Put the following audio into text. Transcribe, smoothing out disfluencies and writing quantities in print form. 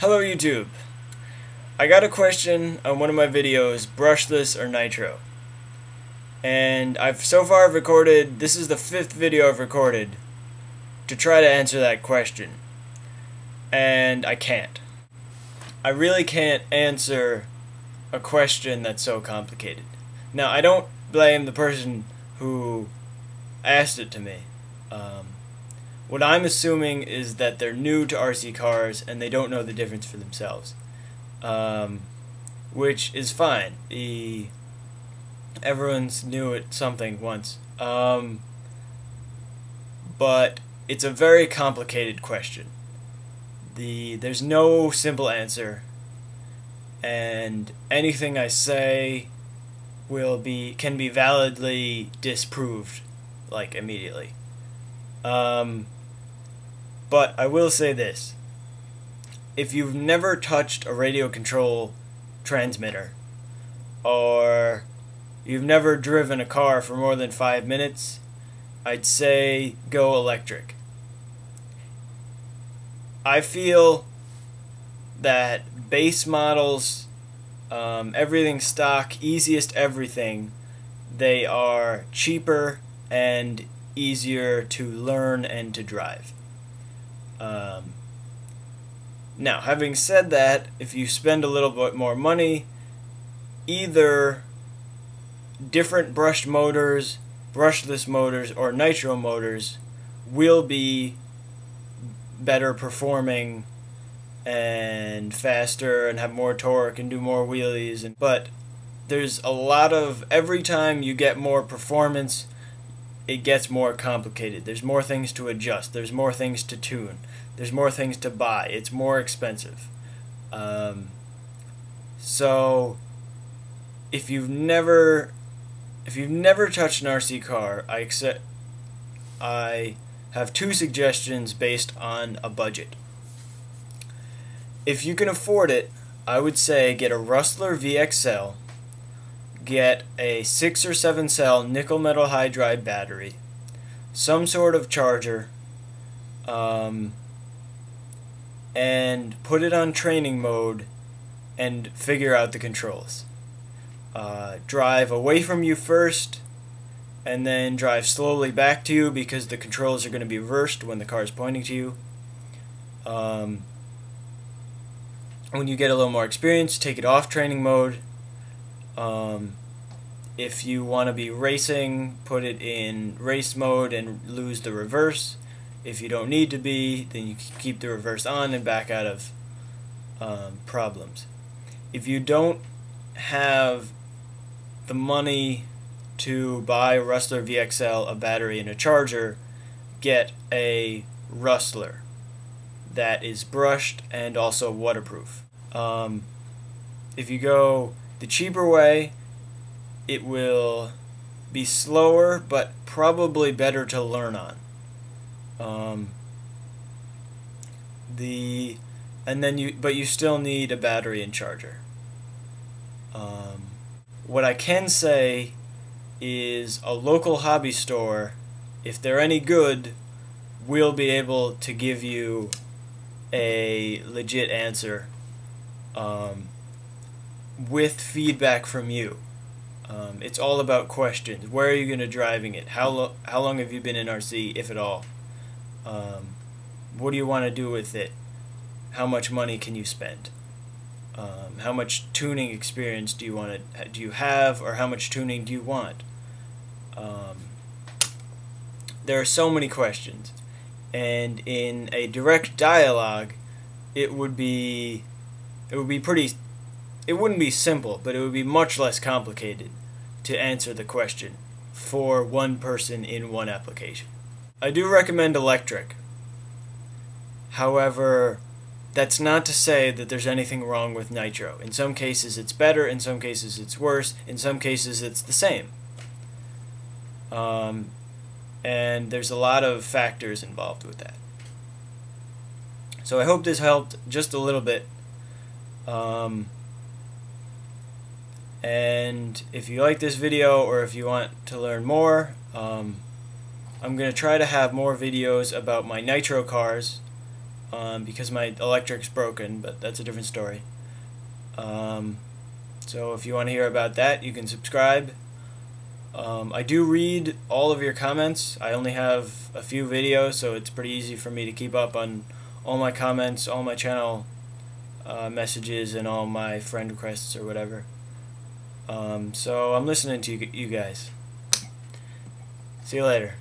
Hello YouTube. I got a question on one of my videos, Brushless or Nitro. And so far recorded, this is the 5th video I've recorded to try to answer that question. And I can't. I really can't answer a question that's so complicated. Now, I don't blame the person who asked it to me. What I'm assuming is that they're new to RC cars and they don't know the difference for themselves, which is fine. Everyone's new at something once, but it's a very complicated question. There's no simple answer, and anything I say can be validly disproved, like, immediately. But I will say this: if you've never touched a radio control transmitter, or you've never driven a car for more than 5 minutes, I'd say go electric. I feel that base models, everything stock, easiest everything, they are cheaper and easier to learn and to drive. Now, having said that, if you spend a little bit more money, either different brushed motors, brushless motors, or nitro motors will be better performing and faster and have more torque and do more wheelies. But there's a lot of, every time you get more performance, it gets more complicated. There's more things to adjust. There's more things to tune. There's more things to buy. It's more expensive. So if you've never touched an RC car, I have 2 suggestions based on a budget. If you can afford it, I would say get a Rustler VXL, get a 6 or 7 cell nickel metal hydride battery, some sort of charger, and put it on training mode and figure out the controls. Drive away from you first, and then drive slowly back to you because the controls are going to be reversed when the car is pointing to you. When you get a little more experience, take it off training mode. If you want to be racing, put it in race mode and lose the reverse. If you don't need to be, then you can keep the reverse on and back out of problems. If you don't have the money to buy a Rustler VXL, a battery, and a charger, get a Rustler that is brushed and also waterproof. If you go the cheaper way, it will be slower but probably better to learn on. But you still need a battery and charger. What I can say is a local hobby store, if they're any good, will be able to give you a legit answer with feedback from you. It's all about questions. Where are you going to driving it? How long have you been in RC, if at all? What do you want to do with it? How much money can you spend? How much tuning experience do you have, or how much tuning do you want? There are so many questions, and in a direct dialogue, it wouldn't be simple, but it would be much less complicated to answer the question for one person in one application. I do recommend electric. However, that's not to say that there's anything wrong with nitro. In some cases it's better, in some cases it's worse, in some cases it's the same. And there's a lot of factors involved with that. So I hope this helped just a little bit. And if you like this video, or if you want to learn more, I'm going to try to have more videos about my nitro cars, because my electric's broken, but that's a different story. So if you want to hear about that, you can subscribe. I do read all of your comments. I only have a few videos, so it's pretty easy for me to keep up on all my comments, all my channel messages, and all my friend requests or whatever. So I'm listening to you guys. See you later.